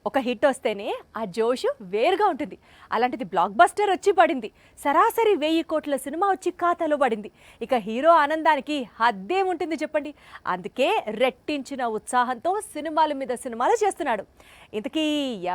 ఒక హిట్ వస్తేనే ఆ జోషు వేరుగా ఉంటుంది. అలాంటిది బ్లాక్ బస్టర్ వచ్చి పడింది. సరాసరి 1000 కోట్ల సినిమా వచ్చి ఖాతాలో పడింది. ఇక హీరో ఆనందానికి హద్దేముంటుంది చెప్పండి. అందుకే రెట్టించిన ఉత్సాహంతో సినిమాల మీద సినిమాలు చేస్తున్నాడు. ఇంతకీ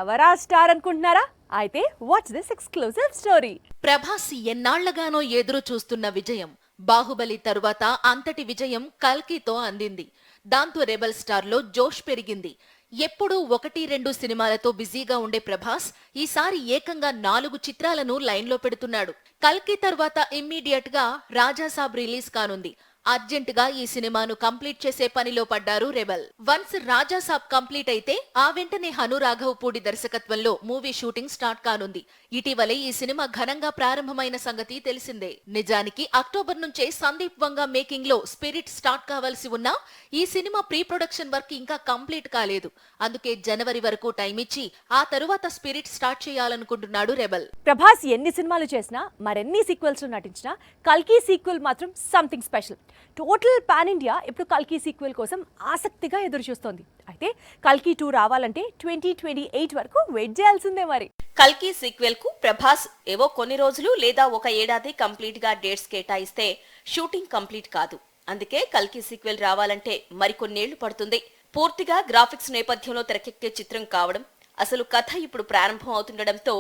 ఎవరా స్టార్ అనుకుంటున్నారా? అయితే what's this exclusive story. Prabhas ఎన్నాళ్లగానో ఎదురు చూస్తున్న విజయం, బాహుబలి తరువాత అంతటి విజయం కల్కితో అందింది. దాంతో రెబల్ స్టార్ లో జోష్ పెరిగింది. ఎప్పుడూ 1-2 సినిమాలతో బిజీగా ఉండే ప్రభాస్ ఈసారి ఏకంగా 4 చిత్రాలను లైన్లో పెడుతున్నాడు. కల్కి తరువాత ఇమ్మీడియట్ గా రాజాసాబ్ రిలీజ్ కానుంది. అర్జెంటుగా ఈ సినిమాను కంప్లీట్ చేసే పనిలో పడ్డారు రెబల్. వన్స్ రాజాసాబ్ కంప్లీట్ అయితే ఆ వెంటనే హను రాఘవపూడి దర్శకత్వంలో మూవీ షూటింగ్ స్టార్ట్ కానుంది. ఇటీవలే ఈ సినిమా ఘనంగా ప్రారంభమైన సంగతి తెలిసిందే. నిజానికి అక్టోబర్ నుంచే సందీప్ వంగ మేకింగ్ లో స్పిరిట్ స్టార్ట్ కావాల్సి ఉన్నా ఈ సినిమా ప్రీ ప్రొడక్షన్ వర్క్ ఇంకా కంప్లీట్ కాలేదు. అందుకే జనవరి వరకు టైం ఇచ్చి ఆ తరువాత స్పిరిట్ స్టార్ట్ చేయాలనుకుంటున్నాడు రెబల్. ప్రభాస్ ఎన్ని సినిమాలు చేసినా, మరెన్ని సీక్వెల్స్ నటించినా కల్కి సీక్వెల్ మాత్రం something special. Total pan India ఇప్పుడు కల్కి సీక్వెల్ కోసం ఆసక్తిగా ఎదురు చూస్తోంది. అయితే కల్కి 2 రావాలంటే 2028 వరకు వెయిట్ చేయాల్సిందే. మరి కల్కి సీక్వెల్ కు ప్రభాస్ ఏవో కొన్ని రోజులు లేదా ఒక ఏడాది కంప్లీట్ గా డేట్స్ కేటాయిస్తే షూటింగ్ కంప్లీట్ కాదు. అందుకే కల్కి సీక్వెల్ రావాలంటే మరికొన్నేళ్లు పడుతుంది. పూర్తిగా గ్రాఫిక్స్ నేపథ్యంలో తెరకెక్కే చిత్రం కావడం, అసలు కథ ఇప్పుడు ప్రారంభం అవుతుండడంతో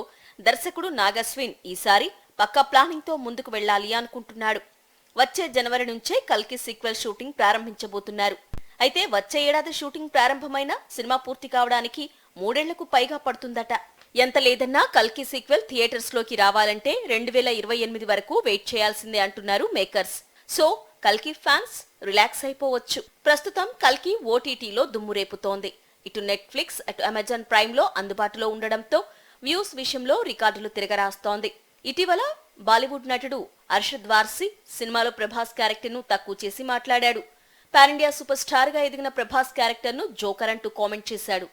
దర్శకుడు నాగస్విన్ ఈసారి పక్కా ప్లానింగ్ తో ముందుకు వెళ్లాలి అనుకుంటున్నాడు. వచ్చే జనవరి నుంచే కల్కి సీక్వెల్ షూటింగ్ ప్రారంభించబోతున్నారు. అయితే వచ్చే ఏడాది షూటింగ్ ప్రారంభమైన సినిమా పూర్తి కావడానికి 3 ఏళ్లకు పైగా పడుతుందట. ఎంత లేదన్నా కల్కి సీక్వెల్ థియేటర్స్ లోకి రావాలంటే 2028 వరకు వెయిట్ చేయాల్సిందే అంటున్నారు మేకర్స్. సో కల్కి ఫ్యాన్స్ రిలాక్స్ అయిపోవచ్చు. ప్రస్తుతం కల్కి ఓటీటీలో దుమ్మురేపుతోంది. ఇటు నెట్ఫ్లిక్స్, అటు అమెజాన్ ప్రైమ్ లో అందుబాటులో ఉండడంతో వ్యూస్ విషయంలో రికార్డులు తిరగరాస్తోంది. ఇటీవల బాలీవుడ్ నటుడు అర్షద్ వార్సీ సినిమాలో ప్రభాస్ క్యారెక్టర్ ను తక్కువ చేసి మాట్లాడాడు. పాన్ ఇండియా సూపర్ స్టార్ గా ఎదిగిన ప్రభాస్ క్యారెక్టర్ ను జోకర్ అంటూ కామెంట్ చేశాడు.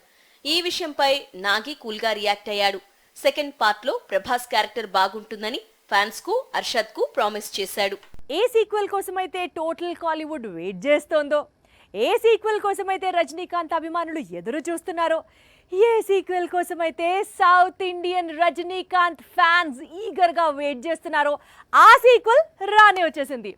ఈ విషయంపై నాగి కూల్ గా రియాక్ట్ అయ్యాడు. సెకండ్ పార్ట్ లో ప్రభాస్ క్యారెక్టర్ బాగుంటుందని ఫ్యాన్స్ కు, అర్షద్ కు ప్రామిస్ చేశాడు. ఏ సీక్వెల్ కోసమైతే టోటల్ కాలీవుడ్ వెయిట్ చేస్తోందో, ఏ సీక్వెల్ కోసమైతే రజనీకాంత్ అభిమానులు ఎదురు చూస్తున్నారో, ఏ సీక్వెల్ కోసమైతే సౌత్ ఇండియన్ రజనీకాంత్ ఫ్యాన్స్ ఈగర్గా వెయిట్ చేస్తున్నారో ఆ సీక్వెల్ రానే వచ్చేసింది.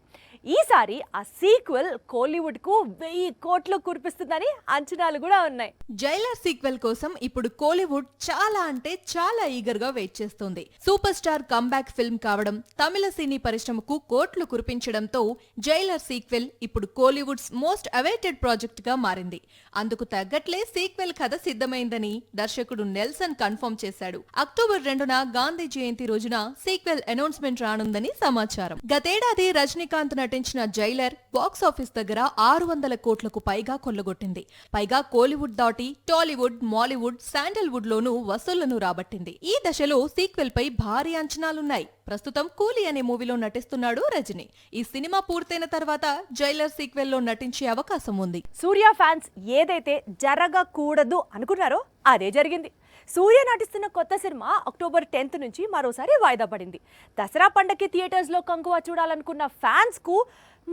ఈసారి ఆ సీక్వెల్ కోలీవుడ్ కు 1000 కోట్లు కురిపిస్తుందని అంచనాలు కూడా ఉన్నాయి. జైలర్ సీక్వెల్ కోసం ఇప్పుడు కోలీవుడ్ చాలా అంటే చాలా ఈగర్ గా వెయిట్ చేస్తోంది. సూపర్ స్టార్ కంబ్యాక్ ఫిల్మ్ కావడం, తమిళ సినీ పరిశ్రమకు కోట్లు కురిపించడంతో జైలర్ సీక్వెల్ ఇప్పుడు కోలీవుడ్స్ మోస్ట్ అవైటెడ్ ప్రాజెక్ట్ గా మారింది. అందుకు తగ్గట్లే సీక్వెల్ కథ సిద్ధమైందని దర్శకుడు నెల్సన్ కన్ఫర్మ్ చేశాడు. అక్టోబర్ 2న గాంధీ జయంతి రోజున సీక్వెల్ అనౌన్స్మెంట్ రానుందని సమాచారం. గతేడాది రజనీకాంత్ నటించిన జైలర్ బాక్స్ ఆఫీస్ దగ్గర 600 కోట్లకు పైగా కొల్లగొట్టింది. పైగా కోలీవుడ్ దాటి టాలీవుడ్, మాలీవుడ్, శాండల్వుడ్ లోనూ వసూళ్లను రాబట్టింది. ఈ దశలో సీక్వెల్ పై భారీ అంచనాలున్నాయి. ప్రస్తుతం కూలీ అనే మూవీలో నటిస్తున్నాడు రజనీ. ఈ సినిమా పూర్తయిన తర్వాత జైలర్ సీక్వెల్ లో నటించే అవకాశం ఉంది. సూర్య ఫ్యాన్స్ ఏదైతే జరగకూడదు అనుకున్నారో అదే జరిగింది. సూర్య నటిస్తున్న కొత్త సినిమా అక్టోబర్ 10th నుంచి మరోసారి వాయిదా పడింది. దసరా పండగకి థియేటర్స్ లో కంగువా చూడాలనుకున్న ఫ్యాన్స్ కు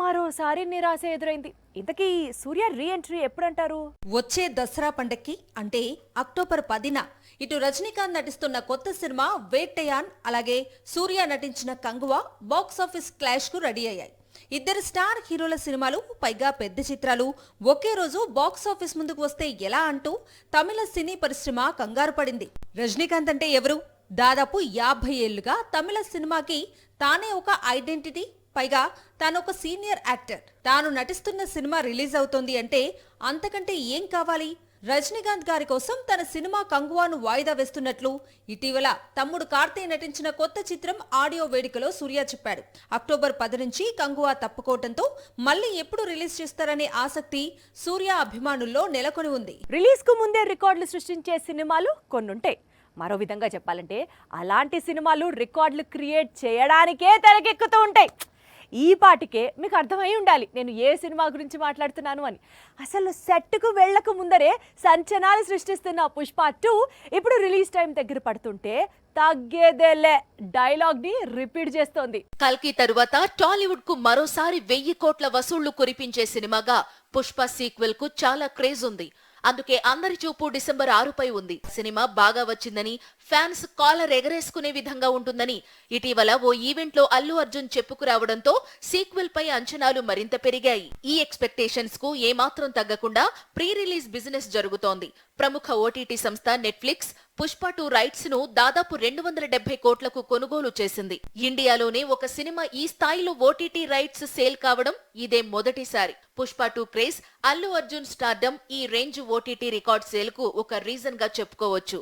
మరోసారి నిరాశ ఎదురైంది. ఇంతకీ సూర్య రీ ఎంట్రీ ఎప్పుడంటారు? వచ్చే దసరా పండక్కి, అంటే అక్టోబర్ 10న ఇటు రజనీకాంత్ నటిస్తున్న కొత్త సినిమా వేట్టయాన్, అలాగే సూర్య నటించిన కంగువా బాక్స్ ఆఫీస్ క్లాష్ కు రెడీ అయ్యాయి. ఇద్దరు స్టార్ హీరోల సినిమాలు, పైగా పెద్ద చిత్రాలు ఒకే రోజు బాక్స్ ఆఫీస్ ముందుకు వస్తే ఎలా అంటూ తమిళ సినీ పరిశ్రమ కంగారు పడింది. రజనీకాంత్ అంటే ఎవరు? దాదాపు 50 ఏళ్లుగా తమిళ సినిమాకి తానే ఒక ఐడెంటిటీ, పైగా తానొక సీనియర్ యాక్టర్. తాను నటిస్తున్న సినిమా రిలీజ్ అవుతోంది అంటే అంతకంటే ఏం కావాలి? రజనీకాంత్ గారి కోసం తన సినిమా కంగువాను వాయిదా వేస్తున్నట్లు ఇటీవల తమ్ముడు కార్తీ నటించిన కొత్త చిత్రం ఆడియో వేడుకలో సూర్య చెప్పాడు. అక్టోబర్ 10 నుంచి కంగువా తప్పుకోవడంతో మళ్ళీ ఎప్పుడు రిలీజ్ చేస్తారనే ఆసక్తి సూర్య అభిమానుల్లో నెలకొని ఉంది. రిలీజ్ కు ముందే రికార్డులు సృష్టించే సినిమాలు కొన్నుంటాయి. మరో విధంగా చెప్పాలంటే అలాంటి సినిమాలు రికార్డులు క్రియేట్ చేయడానికే తెరకెక్కుతూ ఉంటాయి. ఈ పాటికే మీకు అర్థమై ఉండాలి నేను ఏ సినిమా గురించి మాట్లాడుతున్నాను అని. అసలు సెట్కు వెళ్ళక ముందరే సంచలనాలు సృష్టిస్తున్న పుష్ప 2 ఇప్పుడు రిలీజ్ టైం దగ్గర పడుతుంటే తగ్గేదేలే డైలాగ్ ని రిపీట్ చేస్తోంది. కల్కి తరువాత టాలీవుడ్ కు మరోసారి 1000 కోట్ల వసూళ్లు కురిపించే సినిమాగా పుష్ప సీక్వెల్ కు చాలా క్రేజ్ ఉంది. అందుకే అందరి చూపు డిసెంబర్ 6పై ఉంది. సినిమా బాగా వచ్చిందని, ఫ్యాన్స్ కాలర్ ఎగరేసుకునే విధంగా ఉంటుందని ఇటీవల ఓ ఈవెంట్ లో అల్లు అర్జున్ చెప్పుకురావడంతో సీక్వెల్ పై అంచనాలు మరింత పెరిగాయి. ఈ ఎక్స్పెక్టేషన్స్ కు ఏమాత్రం తగ్గకుండా ప్రీ రిలీజ్ బిజినెస్ జరుగుతోంది. ప్రముఖ ఓటీటీ సంస్థ నెట్ఫ్లిక్స్ పుష్ప 2 రైట్స్ ను దాదాపు 270 కోట్లకు కొనుగోలు చేసింది. ఇండియాలోనే ఒక సినిమా ఈ స్థాయిలో ఓటీటీ రైట్స్ సేల్ కావడం ఇదే మొదటిసారి. పుష్ప 2 క్రేజ్, అల్లు అర్జున్ స్టార్డమ్ ఈ రేంజ్ ఓటీటీ రికార్డ్ సేల్ కు ఒక రీజన్ గా చెప్పుకోవచ్చు.